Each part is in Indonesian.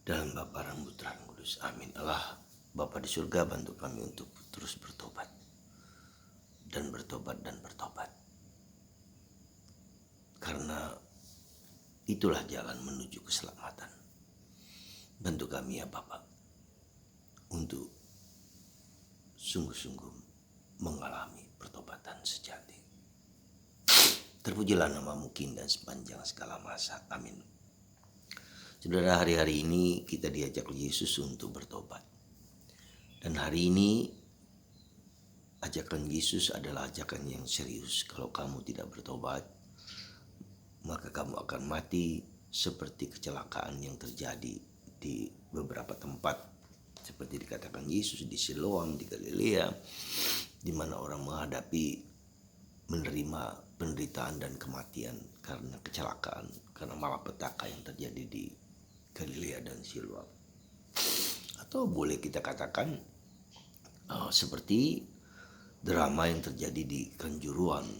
Dalam Bapa dan Putra dan Kudus. Amin. Allah Bapa di surga, bantu kami untuk terus bertobat dan bertobat dan bertobat. Karena itulah jalan menuju keselamatan. Bantu kami ya Bapa untuk sungguh-sungguh mengalami pertobatan sejati. Terpujilah namamu kini dan sepanjang segala masa. Amin. Saudara, hari-hari ini kita diajak oleh Yesus untuk bertobat. Dan hari ini ajakan Yesus adalah ajakan yang serius. Kalau kamu tidak bertobat, maka kamu akan mati seperti kecelakaan yang terjadi di beberapa tempat. Seperti dikatakan Yesus di Siloam, di Galilea, di mana orang menghadapi menerima penderitaan dan kematian karena kecelakaan, karena malapetaka yang terjadi di Galilea dan Siloam. Atau boleh kita katakan seperti drama yang terjadi di Kanjuruhan,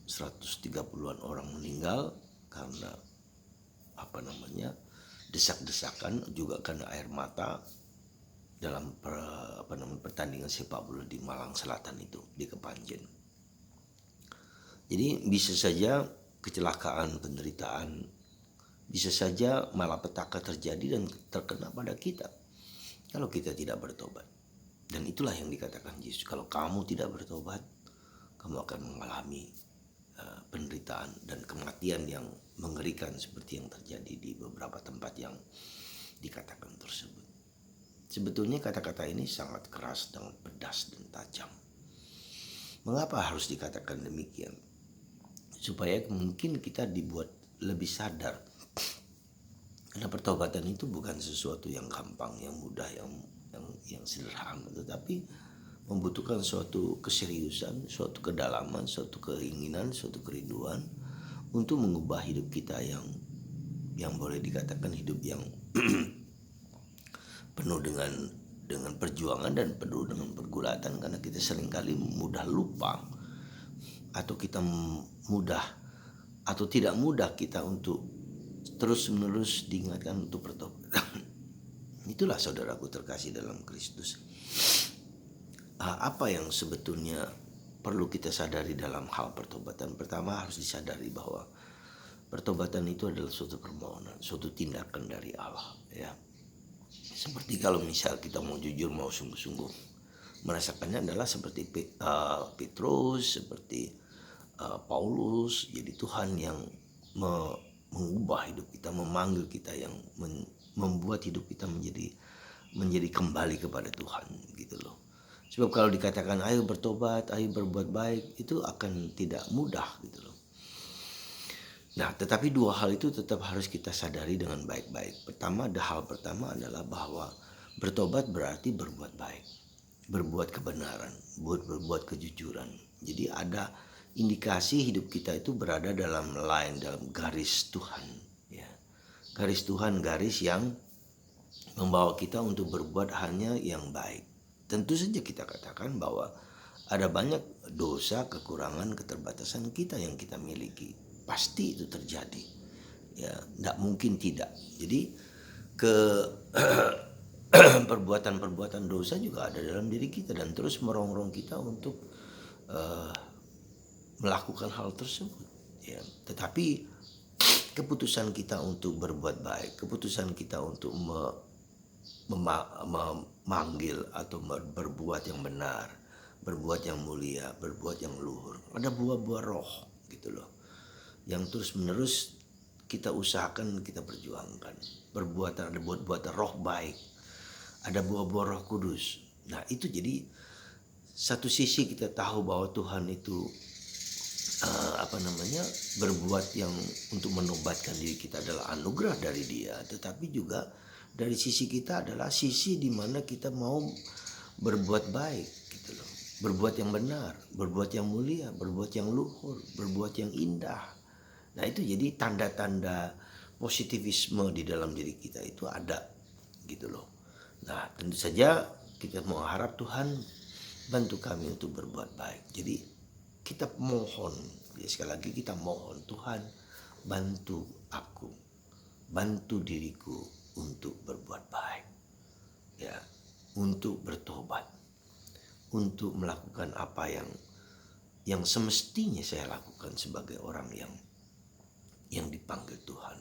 130-an orang meninggal karena desak-desakan, juga karena air mata dalam pertandingan sepak bola di Malang Selatan itu, di Kepanjen. Jadi bisa saja kecelakaan, penderitaan, bisa saja malapetaka terjadi dan terkena pada kita kalau kita tidak bertobat. Dan itulah yang dikatakan Yesus, kalau kamu tidak bertobat, kamu akan mengalami penderitaan dan kematian yang mengerikan seperti yang terjadi di beberapa tempat yang dikatakan tersebut. Sebetulnya kata-kata ini sangat keras dan pedas dan tajam. Mengapa harus dikatakan demikian? Supaya mungkin kita dibuat lebih sadar. Karena pertobatan itu bukan sesuatu yang gampang, yang mudah, yang sederhana, tetapi membutuhkan suatu keseriusan, suatu kedalaman, suatu keinginan, suatu kerinduan untuk mengubah hidup kita yang boleh dikatakan hidup yang penuh dengan perjuangan dan penuh dengan pergulatan, karena kita seringkali mudah lupa, atau kita mudah atau tidak mudah kita untuk terus-menerus diingatkan untuk bertobat. Itulah saudaraku terkasih dalam Kristus. Apa yang sebetulnya perlu kita sadari dalam hal pertobatan? Pertama, harus disadari bahwa pertobatan itu adalah suatu permohonan, suatu tindakan dari Allah, ya. Seperti kalau misal kita mau jujur, mau sungguh-sungguh merasakannya, adalah seperti Petrus, seperti Paulus. Jadi Tuhan yang mengubah hidup kita, memanggil kita, yang membuat hidup kita menjadi kembali kepada Tuhan, gitu loh. Sebab kalau dikatakan ayo bertobat, ayo berbuat baik, itu akan tidak mudah, gitu loh. Nah, tetapi dua hal itu tetap harus kita sadari dengan baik-baik. Hal pertama adalah bahwa bertobat berarti berbuat baik, berbuat kebenaran, berbuat kejujuran. Jadi ada indikasi hidup kita itu berada dalam garis Tuhan, ya. Garis Tuhan, garis yang membawa kita untuk berbuat hanya yang baik. Tentu saja kita katakan bahwa ada banyak dosa, kekurangan, keterbatasan kita yang kita miliki. Pasti itu terjadi, ya, tidak mungkin tidak. Jadi perbuatan-perbuatan dosa juga ada dalam diri kita dan terus merongrong kita untuk melakukan hal tersebut, ya. Tetapi keputusan kita untuk berbuat baik, keputusan kita untuk memanggil atau berbuat yang benar, berbuat yang mulia, berbuat yang luhur, ada buah-buah roh, gitu loh, yang terus-menerus kita usahakan, kita perjuangkan. Ada buat-buatan roh baik, ada buah-buah Roh Kudus. Nah, itu jadi satu sisi kita tahu bahwa Tuhan itu berbuat yang untuk menobatkan diri kita adalah anugerah dari Dia, tetapi juga dari sisi kita adalah sisi di mana kita mau berbuat baik, gitu loh, berbuat yang benar, berbuat yang mulia, berbuat yang luhur, berbuat yang indah. Nah, itu jadi tanda-tanda positivisme di dalam diri kita itu ada, gitu loh. Nah, tentu saja kita mengharap Tuhan bantu kami untuk berbuat baik. Jadi kita mohon, ya, sekali lagi kita mohon, Tuhan bantu aku, bantu diriku untuk berbuat baik, ya, untuk bertobat, untuk melakukan apa yang semestinya saya lakukan sebagai orang yang dipanggil Tuhan.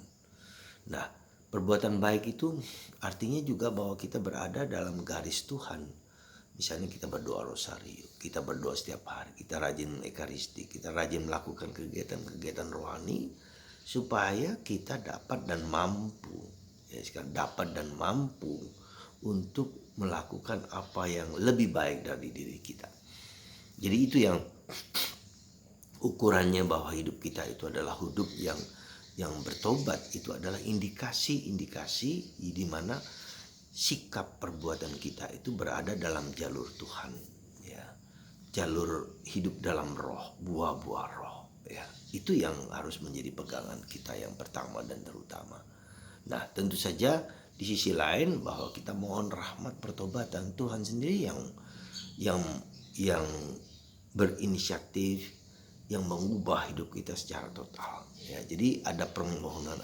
Nah, perbuatan baik itu artinya juga bahwa kita berada dalam garis Tuhan. Misalnya kita berdoa rosario, kita berdoa setiap hari, kita rajin ekaristi, kita rajin melakukan kegiatan-kegiatan rohani supaya kita dapat dan mampu, ya, dapat dan mampu untuk melakukan apa yang lebih baik dari diri kita. Jadi itu yang ukurannya bahwa hidup kita itu adalah hidup yang bertobat. Itu adalah indikasi-indikasi di mana sikap perbuatan kita itu berada dalam jalur Tuhan, ya, jalur hidup dalam roh, buah-buah roh, ya. Itu yang harus menjadi pegangan kita yang pertama dan terutama. Nah, tentu saja di sisi lain bahwa kita mohon rahmat pertobatan, Tuhan sendiri yang berinisiatif, yang mengubah hidup kita secara total, ya. Jadi ada permohonan,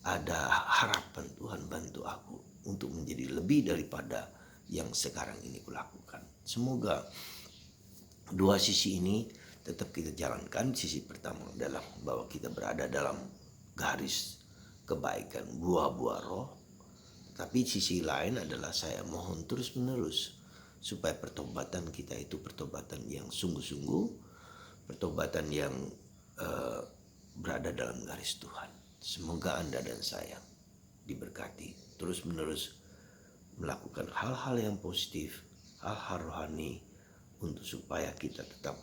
ada harapan, Tuhan bantu aku untuk menjadi lebih daripada yang sekarang ini kulakukan. Semoga dua sisi ini tetap kita jalankan. Sisi pertama adalah bahwa kita berada dalam garis kebaikan, buah-buah roh. Tapi sisi lain adalah saya mohon terus-menerus supaya pertobatan kita itu pertobatan yang sungguh-sungguh, pertobatan yang berada dalam garis Tuhan. Semoga Anda dan saya diberkati terus-menerus melakukan hal-hal yang positif, hal-hal rohani untuk supaya kita tetap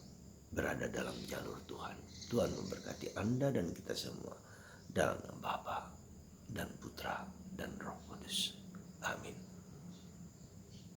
berada dalam jalur Tuhan. Tuhan memberkati Anda dan kita semua dalam nama Bapa dan Putra